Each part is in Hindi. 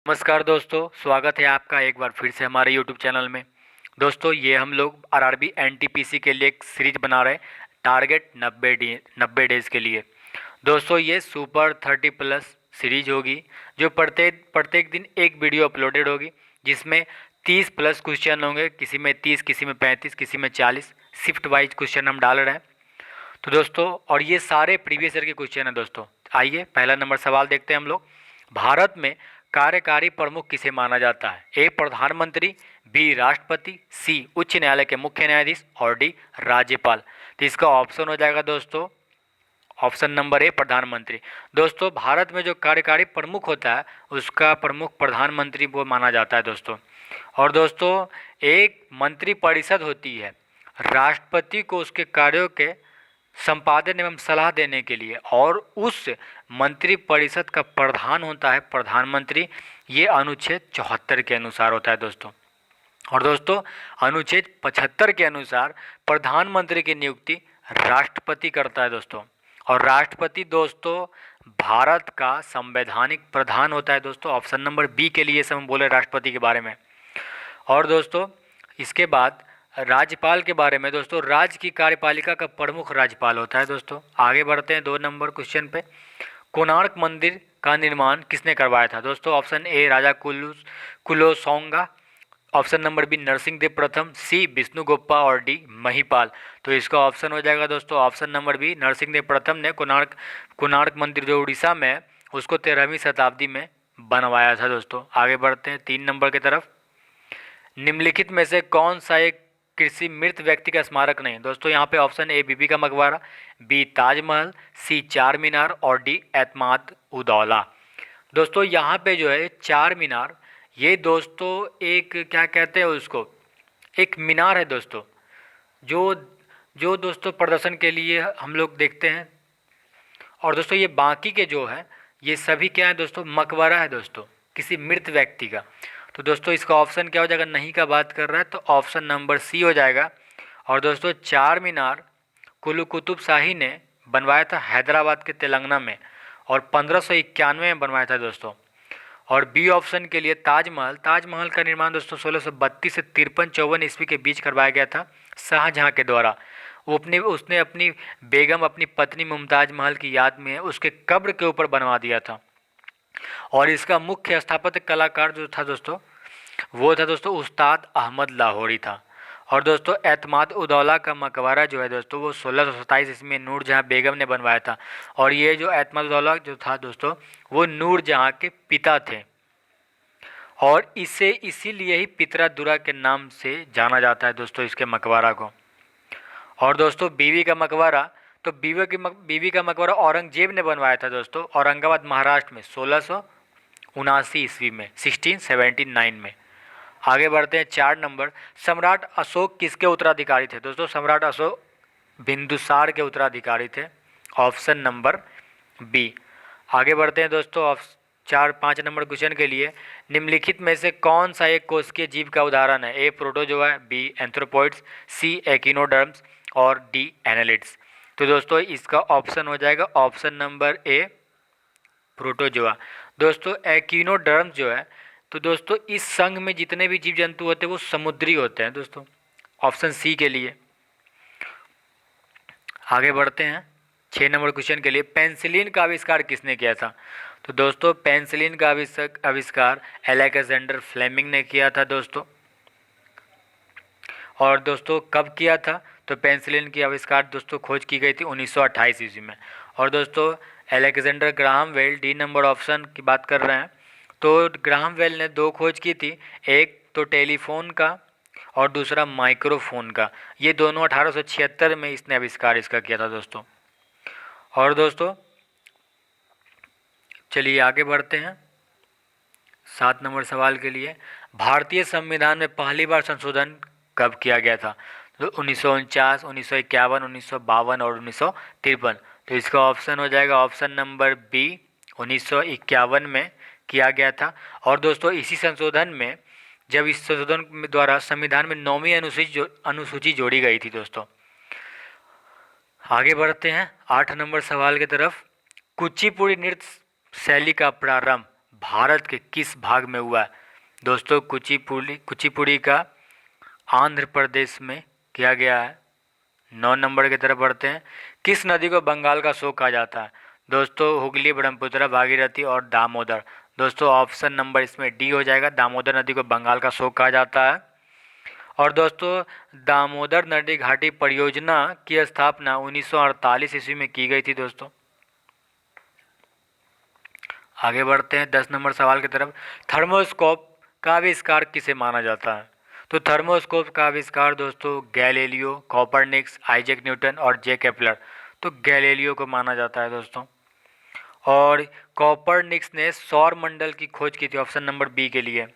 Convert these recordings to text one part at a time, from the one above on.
नमस्कार दोस्तों, स्वागत है आपका एक बार फिर से हमारे YouTube चैनल में। दोस्तों ये हम लोग आरआरबी एनटीपीसी के लिए एक सीरीज बना रहे हैं, टारगेट 90 डेज़ के लिए। दोस्तों ये सुपर 30+ सीरीज होगी, जो प्रत्येक प्रत्येक दिन एक वीडियो अपलोडेड होगी, जिसमें 30+ क्वेश्चन होंगे। किसी में 30, किसी में 35, किसी में 40 शिफ्ट वाइज क्वेश्चन हम डाल रहे हैं। तो दोस्तों, और ये सारे प्रीवियस ईयर के क्वेश्चन हैं दोस्तों। आइए पहला नंबर सवाल देखते हैं हम लोग। भारत में कार्यकारी प्रमुख किसे माना जाता है? ए प्रधानमंत्री, बी राष्ट्रपति, सी उच्च न्यायालय के मुख्य न्यायाधीश और डी राज्यपाल। तो इसका ऑप्शन हो जाएगा दोस्तों ऑप्शन नंबर ए प्रधानमंत्री। दोस्तों भारत में जो कार्यकारी प्रमुख होता है उसका प्रमुख प्रधानमंत्री वो माना जाता है दोस्तों। और दोस्तों एक मंत्री परिषद होती है राष्ट्रपति को उसके कार्यों के संपादन एवं सलाह देने के लिए, और उस मंत्री परिषद का प्रधान होता है प्रधानमंत्री। ये अनुच्छेद 74 के अनुसार होता है दोस्तों। और दोस्तों अनुच्छेद 75 के अनुसार प्रधानमंत्री की नियुक्ति राष्ट्रपति करता है दोस्तों। और राष्ट्रपति दोस्तों भारत का संवैधानिक प्रधान होता है दोस्तों। ऑप्शन नंबर बी के लिए हम बोले राष्ट्रपति के बारे में। और दोस्तों इसके बाद राज्यपाल के बारे में दोस्तों, राज्य की कार्यपालिका का प्रमुख राज्यपाल होता है दोस्तों। आगे बढ़ते हैं 2 नंबर क्वेश्चन पे। कोणार्क मंदिर का निर्माण किसने करवाया था? दोस्तों option A Raja Kulosonga, option number B Narasimhadeva प्रथम, सी विष्णुगुप्ता और डी महिपाल। तो इसका ऑप्शन हो जाएगा दोस्तों ऑप्शन नंबर बी, नरसिंहदेव प्रथम ने कोणार्क मंदिर जो उड़ीसा में है उसको 13वीं शताब्दी में बनवाया था दोस्तों। आगे बढ़ते हैं 3 नंबर की तरफ। निम्नलिखित में से कौन सा एक किसी मृत व्यक्ति का स्मारक नहीं? दोस्तों यहाँ पे ऑप्शन ए बीबी का मकबरा, बी ताजमहल, सी चार मीनार और डी एतमाद उदौला। दोस्तों यहाँ पे जो है चार मीनार, ये दोस्तों एक क्या कहते हैं उसको, एक मीनार है दोस्तों, जो जो दोस्तों प्रदर्शन के लिए हम लोग देखते हैं। और दोस्तों ये बाकी के जो है ये सभी क्या है दोस्तों, मकबरा है दोस्तों किसी मृत व्यक्ति का। तो दोस्तों इसका ऑप्शन क्या हो जाएगा, नहीं का बात कर रहा है तो ऑप्शन नंबर सी हो जाएगा। और दोस्तों चार मीनार कुल्लू कुतुब शाही ने बनवाया था हैदराबाद के तेलंगाना में, और 1591 में बनवाया था दोस्तों। और बी ऑप्शन के लिए ताजमहल का निर्माण दोस्तों 1632 से 53-54 ईस्वी के बीच करवाया गया था शाहजहाँ के द्वारा। उसने अपनी बेगम, अपनी पत्नी मुमताज महल की याद में उसके कब्र के ऊपर बनवा दिया था। और इसका मुख्य स्थापत्य कलाकार जो था दोस्तों वो था दोस्तों उस्ताद अहमद लाहौरी था। और दोस्तों एतमाद उदौला का मकबरा जो है दोस्तों वो 1627 ईस्वी में नूरजहाँ बेगम ने बनवाया था। और ये जो एतमाद उदौला जो था दोस्तों वो नूरजहाँ के पिता थे, और इसे इसीलिए ही पितरा दुरा के नाम से जाना जाता है दोस्तों इसके मकबरा को। और दोस्तों बीवी का मकबरा, तो बीवी का मकबरा औरंगजेब ने बनवाया था दोस्तों औरंगाबाद महाराष्ट्र में 1679 ईस्वी में 1679 में। आगे बढ़ते हैं 4 नंबर। सम्राट अशोक किसके उत्तराधिकारी थे? दोस्तों सम्राट अशोक बिंदुसार के उत्तराधिकारी थे, ऑप्शन नंबर बी। आगे बढ़ते हैं दोस्तों 4-5 नंबर क्वेश्चन के लिए। निम्नलिखित में से कौन सा एक कोशिकीय जीव का उदाहरण है? ए प्रोटोजोआ, बी एंथ्रोपॉइड्स, सी एकिनोडर्म्स और डी एनालिड्स। तो दोस्तों इसका ऑप्शन हो जाएगा ऑप्शन नंबर ए प्रोटोजोआ। दोस्तों एकिनोडर्म्स जो है, तो दोस्तों इस संघ में जितने भी जीव जंतु होते हैं वो समुद्री होते हैं दोस्तों, ऑप्शन सी के लिए। आगे बढ़ते हैं 6 नंबर क्वेश्चन के लिए। पेंसिलिन का आविष्कार किसने किया था? तो दोस्तों पेंसिलिन का आविष्कार अलेक्जेंडर फ्लेमिंग ने किया था दोस्तों। और दोस्तों कब किया था? तो पेंसिलिन की आविष्कार दोस्तों खोज की गई थी 1928 ईस्वी में। और दोस्तों Alexander Graham Bell, D number option की बात कर रहे हैं, तो ग्राहम बेल ने 2 खोज की थी, एक तो टेलीफोन का और दूसरा माइक्रोफोन का। ये दोनों 1876 में इसने आविष्कार इसका किया था दोस्तों। और दोस्तों चलिए आगे बढ़ते हैं 7 नंबर सवाल के लिए। भारतीय संविधान में पहली बार संशोधन कब किया गया था? तो 1949, 1951, 1952 और 1953। तो इसका ऑप्शन हो जाएगा ऑप्शन नंबर बी 1951 में किया गया था। और दोस्तों इसी संशोधन में, जब इस संशोधन द्वारा संविधान में 9वीं अनुसूची जोड़ी गई थी दोस्तों। आगे बढ़ते हैं 8 नंबर सवाल की तरफ। कुचिपुड़ी नृत्य शैली का प्रारंभ भारत के किस भाग में हुआ है? दोस्तों कुचिपुड़ी का आंध्र प्रदेश में किया गया है। 9 नंबर की तरफ बढ़ते हैं। किस नदी को बंगाल का शोक कहा जाता है? दोस्तों हुगली, ब्रह्मपुत्र, भागीरथी और दामोदर। दोस्तों ऑप्शन नंबर इसमें डी हो जाएगा, दामोदर नदी को बंगाल का शोक कहा जाता है। और दोस्तों दामोदर नदी घाटी परियोजना की स्थापना 1948 ईस्वी में की गई थी। दोस्तों आगे बढ़ते हैं 10 नंबर सवाल की तरफ। थर्मोस्कोप का आविष्कार किसे माना जाता है? तो थर्मोस्कोप का आविष्कार दोस्तों गैलीलियो, कॉपरनिक्स, आइजैक न्यूटन और जे केपलर। तो गैलीलियो को माना जाता है दोस्तों। और कॉपरनिक्स ने सौर मंडल की खोज की थी, ऑप्शन नंबर बी के लिए।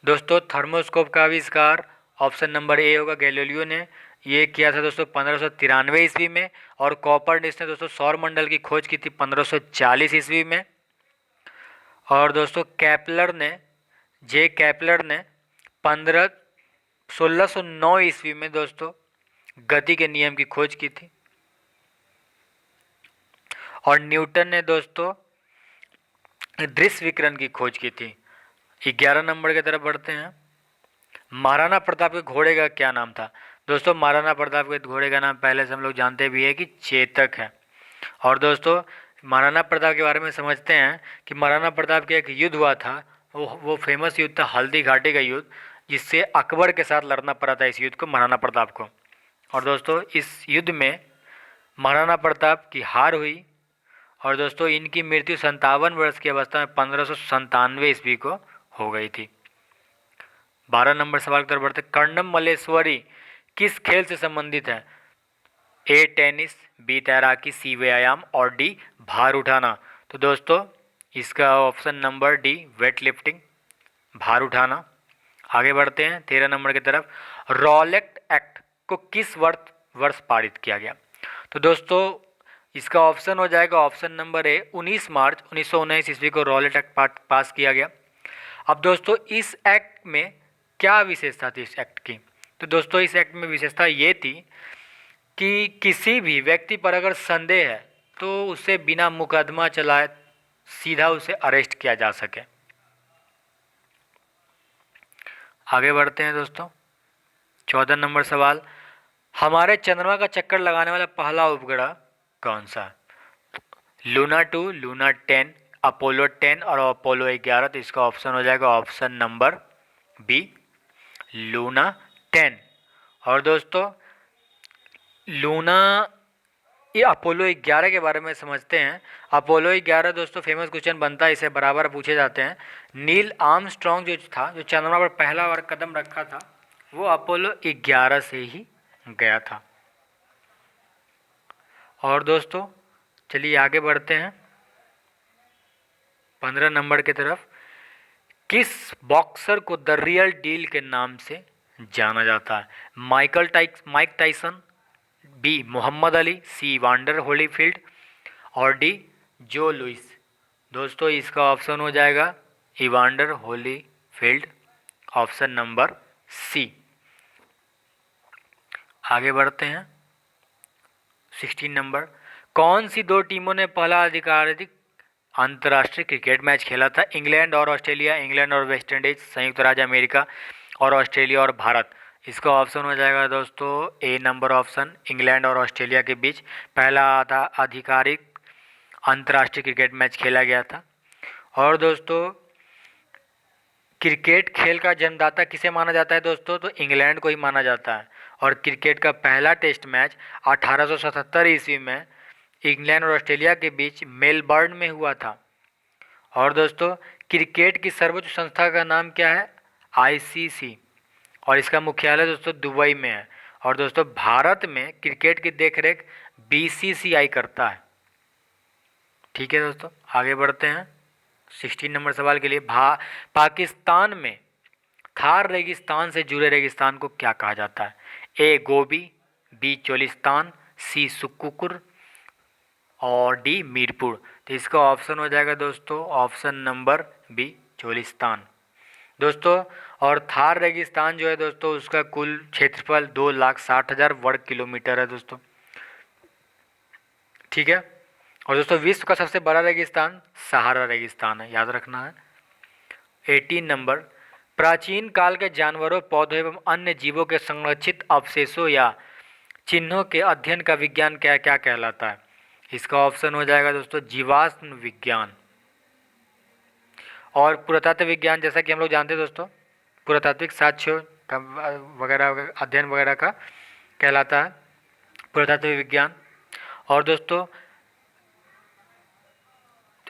दोस्तों थर्मोस्कोप का आविष्कार ऑप्शन नंबर ए होगा, गैलीलियो ने ये किया था दोस्तों 1593 ईस्वी में। और कॉपरनिक्स ने दोस्तों सौर मंडल की खोज की थी 1540 ईस्वी में। और दोस्तों जे केपलर ने 1609 ईस्वी में दोस्तों गति के नियम की खोज की थी। और न्यूटन ने दोस्तों दृश्य विकिरण की खोज की थी। 11 नंबर की तरफ बढ़ते हैं। महाराणा प्रताप के घोड़े का क्या नाम था? दोस्तों महाराणा प्रताप के घोड़े का नाम पहले से हम लोग जानते भी है कि चेतक है। और दोस्तों महाराणा प्रताप के बारे में समझते हैं कि महाराणा प्रताप के एक युद्ध हुआ था, वो फेमस युद्ध था हल्दी घाटी का युद्ध, जिससे अकबर के साथ लड़ना पड़ा था इस युद्ध को महाराणा प्रताप को। और दोस्तों इस युद्ध में महाराणा प्रताप की हार हुई। और दोस्तों इनकी मृत्यु 57 वर्ष की अवस्था में 1597 ईस्वी को हो गई थी। 12 नंबर सवाल की तरफ बढ़ते। कर्णम मल्लेश्वरी किस खेल से संबंधित है? ए टेनिस, बी तैराकी, सी व्यायाम और डी भार उठाना। तो दोस्तों इसका option number D weight lifting, भार उठाना। आगे बढ़ते हैं 13 नंबर की तरफ। रॉलेट एक्ट को किस वर्ष पारित किया गया? तो दोस्तों इसका ऑप्शन हो जाएगा ऑप्शन नंबर ए 19 मार्च 1919 ईस्वी को रॉलेट एक्ट पास किया गया। अब दोस्तों इस एक्ट में क्या विशेषता थी इस एक्ट की? तो दोस्तों इस एक्ट में विशेषता ये थी कि किसी भी व्यक्ति पर अगर संदेह है तो उसे बिना मुकदमा चलाए सीधा उसे अरेस्ट किया जा सके। आगे बढ़ते हैं दोस्तों 14 नंबर सवाल। हमारे चंद्रमा का चक्कर लगाने वाला पहला उपग्रह कौन सा? लूना 2, लूना 10, अपोलो 10 और अपोलो 11। तो इसका ऑप्शन हो जाएगा ऑप्शन नंबर बी लूना 10। और दोस्तों लूना ये अपोलो 11 के बारे में समझते हैं। अपोलो 11 दोस्तों फेमस क्वेश्चन बनता है, इसे बराबर पूछे जाते हैं। नील आर्मस्ट्रॉन्ग जो था, जो चंद्रमा पर पहला बार कदम रखा था, वो अपोलो 11 से ही गया था। और दोस्तों चलिए आगे बढ़ते हैं 15 नंबर की तरफ। किस बॉक्सर को द रियल डील के नाम से जाना जाता है? Mike Tyson, B Muhammad Ali, C Evander Holyfield और डी जो लुइस। दोस्तों इसका ऑप्शन हो जाएगा Evander Holyfield, option number C. आगे बढ़ते हैं 16 नंबर। कौन सी दो टीमों ने पहला आधिकारिक अंतर्राष्ट्रीय क्रिकेट मैच खेला था? इंग्लैंड और ऑस्ट्रेलिया, इंग्लैंड और वेस्ट इंडीज, संयुक्त राज्य अमेरिका और ऑस्ट्रेलिया और भारत। इसका ऑप्शन हो जाएगा दोस्तों ए नंबर ऑप्शन, इंग्लैंड और ऑस्ट्रेलिया के बीच पहला आधिकारिक अंतर्राष्ट्रीय क्रिकेट मैच खेला गया था। और दोस्तों क्रिकेट खेल का जन्मदाता किसे माना जाता है दोस्तों? तो इंग्लैंड को ही माना जाता है। और क्रिकेट का पहला टेस्ट मैच 1877 ईस्वी में इंग्लैंड और ऑस्ट्रेलिया के बीच मेलबर्न में हुआ था। और दोस्तों क्रिकेट की सर्वोच्च संस्था का नाम क्या है? आईसीसी। और इसका मुख्यालय दोस्तों दुबई में है। और दोस्तों भारत में क्रिकेट की देखरेख बीसीसीआई करता है। ठीक है दोस्तों आगे बढ़ते हैं 16 नंबर सवाल के लिए। पाकिस्तान में थार रेगिस्तान से जुड़े रेगिस्तान को क्या कहा जाता है? ए गोबी, बी चोलिस्तान, सी सुक्कुर और डी मीरपुर। तो इसका ऑप्शन हो जाएगा दोस्तों ऑप्शन नंबर बी चोलिस्तान। दोस्तों और थार रेगिस्तान जो है दोस्तों उसका कुल क्षेत्रफल 2,60,000 वर्ग किलोमीटर है दोस्तों। ठीक है। और दोस्तों विश्व का सबसे बड़ा रेगिस्तान सहारा रेगिस्तान है, याद रखना है। 18 नंबर, प्राचीन काल के जानवरों, पौधों एवं अन्य जीवों के संरक्षित अवशेषों या चिन्हों के अध्ययन का विज्ञान क्या क्या कहलाता है? इसका ऑप्शन हो जाएगा दोस्तों जीवाश्म विज्ञान। और पुरातत्व विज्ञान, जैसा कि हम लोग जानते हैं दोस्तों, पुरातात्विक साक्ष्य का वगैरह अध्ययन वगैरह का कहलाता है पुरातत्व विज्ञान। और दोस्तों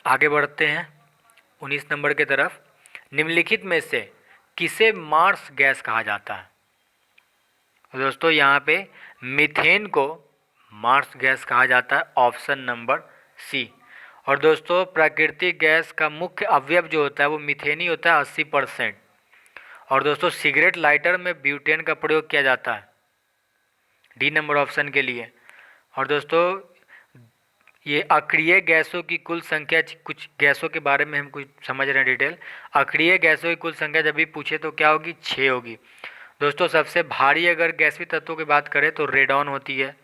आगे बढ़ते हैं 19 नंबर की तरफ। निम्नलिखित में से किसे मार्स गैस कहा जाता है? तो दोस्तों यहाँ पे मीथेन को मार्स गैस कहा जाता है, ऑप्शन नंबर सी। और दोस्तों प्राकृतिक गैस का मुख्य अवयव जो होता है वो मीथेन ही होता है 80%। और दोस्तों सिगरेट लाइटर में ब्यूटेन का प्रयोग किया जाता है, डी नंबर ऑप्शन के लिए। और दोस्तों ये अक्रिय गैसों की कुल संख्या, कुछ गैसों के बारे में हम कुछ समझ रहे हैं डिटेल। अक्रिय गैसों की कुल संख्या जब भी पूछे तो क्या होगी? 6 होगी। दोस्तों सबसे भारी अगर गैसीय तत्वों की बात करें तो रेडॉन होती है।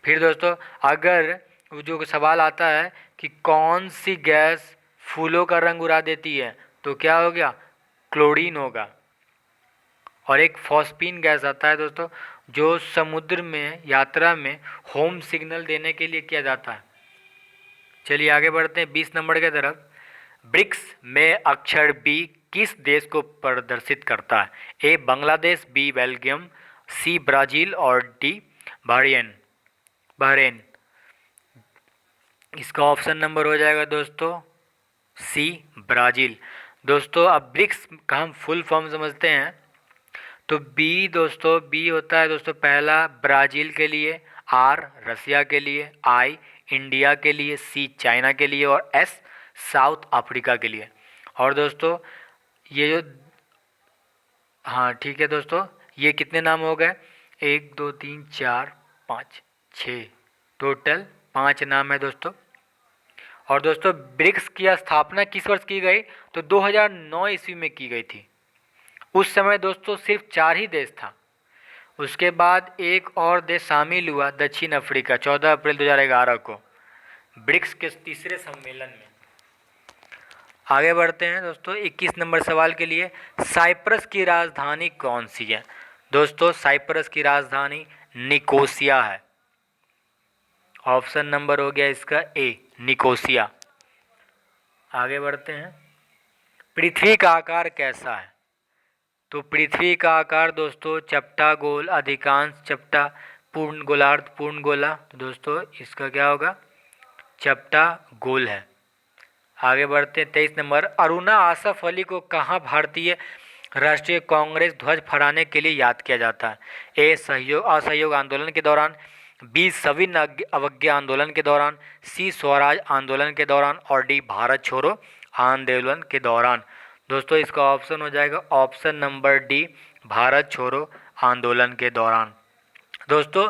फिर दोस्तों अगर जो सवाल आता है कि कौन सी गैस फूलों का रंग उड़ा देती है तो क्या हो गया? क्लोरीन होगा। और एक फॉस्फीन गैस आता है दोस्तों जो समुद्र में यात्रा में होम सिग्नल देने के लिए किया जाता है। चलिए आगे बढ़ते हैं 20 नंबर की तरफ। ब्रिक्स में अक्षर बी किस देश को प्रदर्शित करता है? A Bangladesh, B Belgium, C Brazil और डी बहरीन। इसका ऑप्शन नंबर हो जाएगा दोस्तों सी ब्राज़ील। दोस्तों अब ब्रिक्स का हम फुल फॉर्म समझते हैं तो बी दोस्तों बी होता है दोस्तों पहला ब्राज़ील के लिए, आर रसिया के लिए, आई इंडिया के लिए, सी चाइना के लिए और एस साउथ अफ्रीका के लिए। और दोस्तों ये जो हाँ ठीक है दोस्तों, ये कितने नाम हो गए? 1 2 3 4 5 6, टोटल 5 नाम है दोस्तों। और दोस्तों ब्रिक्स की स्थापना किस वर्ष की गई? तो 2009 ईस्वी में की गई थी। उस समय दोस्तों सिर्फ 4 ही देश था। उसके बाद एक और देश शामिल हुआ, दक्षिण अफ्रीका, 14 अप्रैल 2011 को ब्रिक्स के तीसरे सम्मेलन में। आगे बढ़ते हैं दोस्तों 21 नंबर सवाल के लिए। साइप्रस की राजधानी कौन सी है? दोस्तों साइप्रस की राजधानी निकोसिया है, ऑप्शन नंबर हो गया इसका ए निकोसिया। आगे बढ़ते हैं। पृथ्वी का आकार कैसा है? तो पृथ्वी का आकार दोस्तों चपटा गोल, अधिकांश चपटा, पूर्ण गोलार्ध, पूर्ण गोला। तो दोस्तों इसका क्या होगा? चपटा गोल है। आगे बढ़ते हैं 23 नंबर। अरुणा आसफ अली को कहाँ भारतीय राष्ट्रीय कांग्रेस ध्वज फहराने के लिए याद किया जाता है? ए सहयोग असहयोग आंदोलन के दौरान, बी सविन अवज्ञा आंदोलन के दौरान, सी स्वराज आंदोलन के दौरान और डी भारत छोड़ो आंदोलन के दौरान। दोस्तों इसका ऑप्शन हो जाएगा ऑप्शन नंबर डी भारत छोड़ो आंदोलन के दौरान। दोस्तों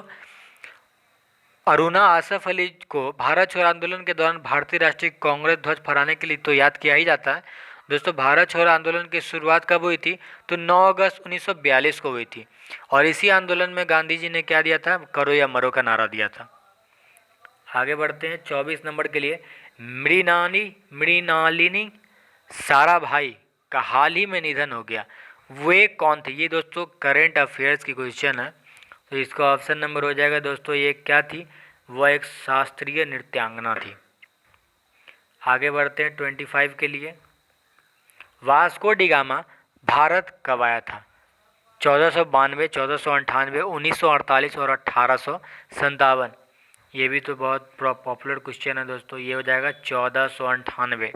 अरुणा आसफ अली को भारत छोड़ो आंदोलन के दौरान भारतीय राष्ट्रीय कांग्रेस ध्वज फहराने के लिए तो याद किया ही जाता है। दोस्तों भारत छोड़ो आंदोलन की शुरुआत कब हुई थी? तो 9 अगस्त 1942 को हुई थी। और इसी आंदोलन में गांधी जी ने क्या दिया था? करो या मरो का नारा दिया था। आगे बढ़ते हैं 24 नंबर के लिए। मृणालिनी साराभाई का हाल ही में निधन हो गया, वे कौन थे? ये दोस्तों करेंट अफेयर्स की क्वेश्चन है, तो इसका ऑप्शन नंबर हो जाएगा दोस्तों ये क्या थी? वह एक शास्त्रीय नृत्यांगना थी। आगे बढ़ते हैं 25 के लिए। वास्को डी गामा भारत कब आया था? 1492, 1498, 1948 और 1857। ये भी तो बहुत पॉपुलर क्वेश्चन है दोस्तों, ये हो जाएगा 1498।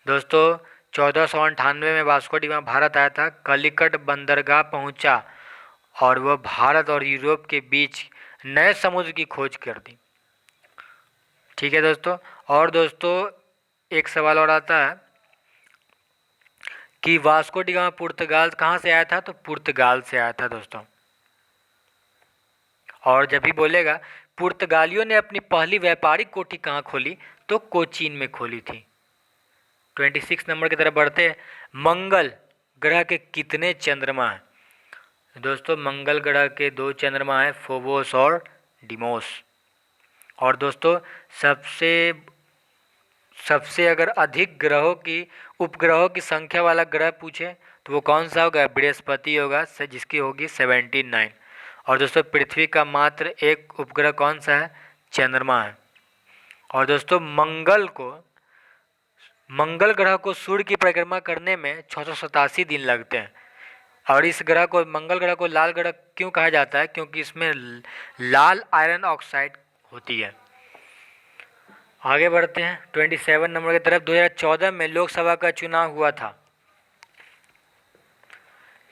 दोस्तों 1498 में वास्को डी गामा भारत आया था, कलिकट बंदरगाह पहुंचा और वह भारत और यूरोप के बीच नए समुद्र की खोज कर दी। ठीक है दोस्तों। और दोस्तों एक सवाल और आता है कि वास्को डी गामा पुर्तगाल कहाँ से आया था? तो पुर्तगाल से आया था दोस्तों। और जब भी बोलेगा पुर्तगालियों ने अपनी पहली व्यापारिक कोठी कहाँ खोली? तो कोचीन में खोली थी। 26 नंबर की तरफ बढ़ते हैं। मंगल ग्रह के कितने चंद्रमा हैं? दोस्तों मंगल ग्रह के 2 चंद्रमा हैं, फोबोस और डिमोस। और दोस्तों सबसे सबसे अगर अधिक ग्रहों की उपग्रहों की संख्या वाला ग्रह पूछे तो वो कौन सा होगा? बृहस्पति होगा, जिसकी होगी 79। और दोस्तों पृथ्वी का मात्र एक उपग्रह कौन सा है? चंद्रमा है। और दोस्तों मंगल ग्रह को सूर्य की परिक्रमा करने में 687 दिन लगते हैं। और इस ग्रह को, मंगल ग्रह को लाल ग्रह क्यों कहा जाता है? क्योंकि इसमें लाल आयरन ऑक्साइड होती है। आगे बढ़ते हैं 27 नंबर की तरफ। 2014 में लोकसभा का चुनाव हुआ था।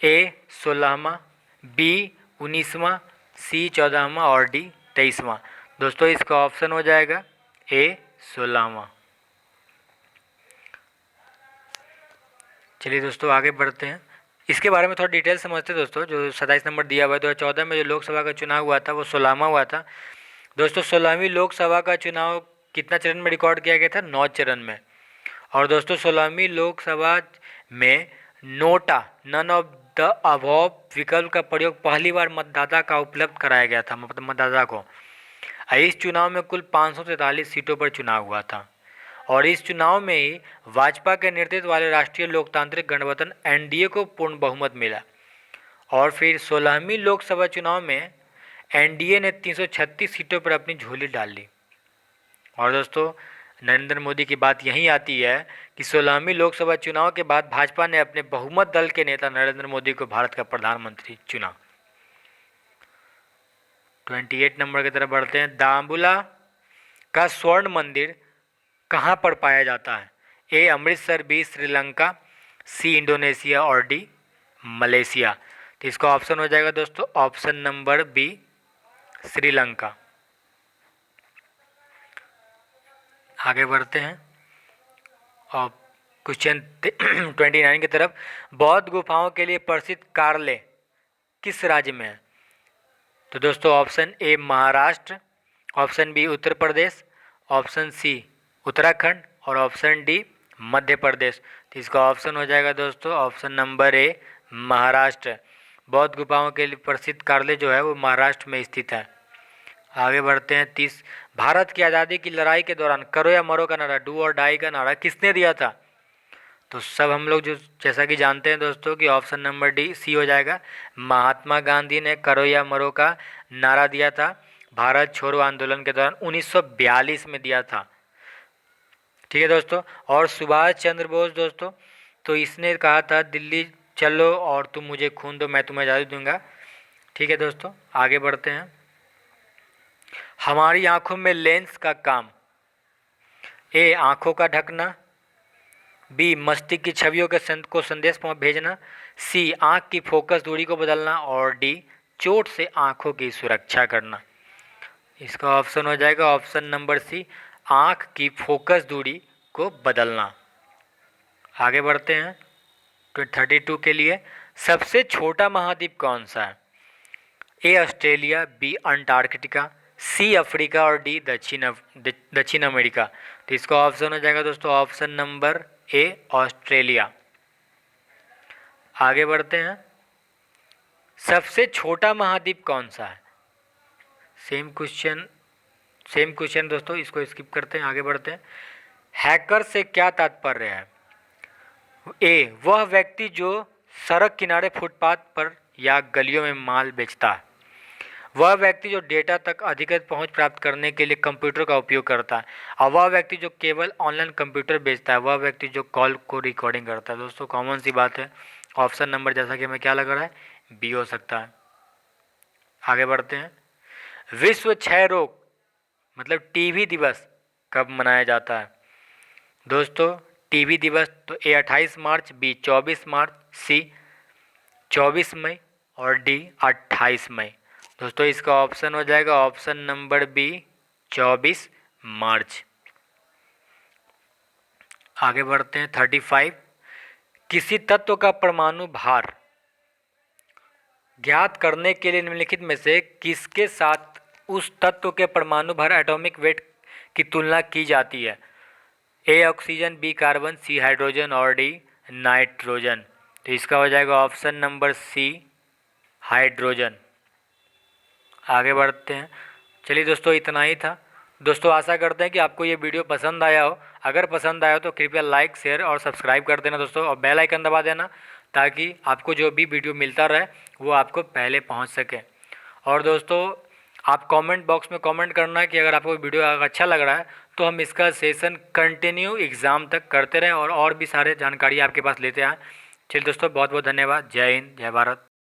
ए 16वां, बी 19वां, सी 14वां और डी 23वां। दोस्तों इसका ऑप्शन हो जाएगा ए 16वां। चलिए दोस्तों आगे बढ़ते हैं, इसके बारे में थोड़ा डिटेल समझते हैं। दोस्तों जो 27 नंबर दिया हुआ है, 2014 में जो लोकसभा का चुनाव हुआ था वो 16वां हुआ था। दोस्तों 16वीं लोकसभा का चुनाव कितना चरण में रिकॉर्ड किया गया था? 9 चरण में। और दोस्तों 16वीं लोकसभा में NOTA, none of the above विकल्प का प्रयोग पहली बार मतदाता का उपलब्ध कराया गया था, मतलब मतदाता को। इस चुनाव में कुल 543 सीटों पर चुनाव हुआ था। और इस चुनाव में ही भाजपा के नेतृत्व वाले राष्ट्रीय लोकतांत्रिक गठबंधन एनडीए को पूर्ण बहुमत मिला। और फिर 16वीं लोकसभा चुनाव में एनडीए ने 336 सीटों पर अपनी झोली डाल ली। और दोस्तों नरेंद्र मोदी की बात यहीं आती है कि 16वीं लोकसभा चुनाव के बाद भाजपा ने अपने बहुमत दल के नेता नरेंद्र मोदी को भारत का प्रधानमंत्री चुना। 28 नंबर की तरफ बढ़ते हैं। दाम्बुला का स्वर्ण मंदिर कहाँ पर पाया जाता है? A Amritsar, B Sri Lanka, C Indonesia और डी मलेशिया। तो इसका ऑप्शन हो जाएगा दोस्तों ऑप्शन नंबर बी श्रीलंका। आगे बढ़ते हैं और क्वेश्चन 29 की तरफ। बौद्ध गुफाओं के लिए प्रसिद्ध कार्ले किस राज्य में है? तो दोस्तों option A Maharashtra, option B Uttar Pradesh, option C Uttarakhand और ऑप्शन डी मध्य प्रदेश। तो इसका ऑप्शन हो जाएगा दोस्तों ऑप्शन नंबर ए महाराष्ट्र। बौद्ध गुफाओं के लिए प्रसिद्ध कार्ले जो है वो महाराष्ट्र में स्थित है। आगे बढ़ते हैं 30। भारत की आज़ादी की लड़ाई के दौरान करो या मरो का नारा, डू और डाई का नारा किसने दिया था? तो सब हम लोग जो जैसा कि जानते हैं दोस्तों कि ऑप्शन नंबर डी सी हो जाएगा। महात्मा गांधी ने करो या मरो का नारा दिया था भारत छोड़ो आंदोलन के दौरान 1942 में दिया था। ठीक है दोस्तों। और सुभाष चंद्र बोस दोस्तों, तो इसने कहा था दिल्ली चलो और तुम मुझे खून दो मैं तुम्हें आज़ादी दूंगा। ठीक है दोस्तों आगे बढ़ते हैं। हमारी आंखों में लेंस का काम, ए आंखों का ढकना, बी मस्तिष्क की छवियों के को संदेश भेजना, सी आंख की फोकस दूरी को बदलना और डी चोट से आंखों की सुरक्षा करना। इसका ऑप्शन हो जाएगा ऑप्शन नंबर सी आंख की फोकस दूरी को बदलना। आगे बढ़ते हैं 32 के लिए। सबसे छोटा महाद्वीप कौन सा है? A Australia, B Antarctica, C Africa और डी दक्षिण अमेरिका। तो इसका ऑप्शन हो जाएगा दोस्तों ऑप्शन नंबर ए ऑस्ट्रेलिया। आगे बढ़ते हैं। सबसे छोटा महाद्वीप कौन सा है? सेम क्वेश्चन दोस्तों, इसको स्किप करते हैं, आगे बढ़ते हैं। हैकर से क्या तात्पर्य है? ए वह व्यक्ति जो सड़क किनारे फुटपाथ पर या गलियों में माल बेचता है। वह व्यक्ति जो डेटा तक अधिकृत पहुंच प्राप्त करने के लिए कंप्यूटर का उपयोग करता है। और वह व्यक्ति जो केवल ऑनलाइन कंप्यूटर बेचता है। वह व्यक्ति जो कॉल को रिकॉर्डिंग करता है। दोस्तों कॉमन सी बात है, ऑप्शन नंबर जैसा कि हमें क्या लग रहा है बी हो सकता है। आगे बढ़ते हैं। विश्व क्षय रोग मतलब टीबी दिवस कब मनाया जाता है? दोस्तों टीबी दिवस तो ए 28 मार्च, बी 24 मार्च, सी 24 मई और डी 28 मई। दोस्तों इसका ऑप्शन हो जाएगा ऑप्शन नंबर बी 24 मार्च। आगे बढ़ते हैं 35। किसी तत्व का परमाणु भार ज्ञात करने के लिए निम्नलिखित में से किसके साथ उस तत्व के परमाणु भर एटॉमिक वेट की तुलना की जाती है? A oxygen, B carbon, C hydrogen और डी नाइट्रोजन। तो इसका हो जाएगा ऑप्शन नंबर सी हाइड्रोजन। आगे बढ़ते हैं। चलिए दोस्तों इतना ही था। दोस्तों आशा करते हैं कि आपको ये वीडियो पसंद आया हो। अगर पसंद आया हो तो कृपया लाइक, शेयर और सब्सक्राइब कर देना दोस्तों, और बेल आइकन दबा देना ताकि आपको जो भी वीडियो मिलता रहे वो आपको पहले पहुंच सके। और दोस्तों आप कमेंट बॉक्स में कमेंट करना कि अगर आपको वीडियो अच्छा लग रहा है तो हम इसका सेशन कंटिन्यू एग्ज़ाम तक करते रहें और भी सारे जानकारी आपके पास लेते आएँ। चलिए दोस्तों, बहुत बहुत धन्यवाद। जय हिंद, जय भारत।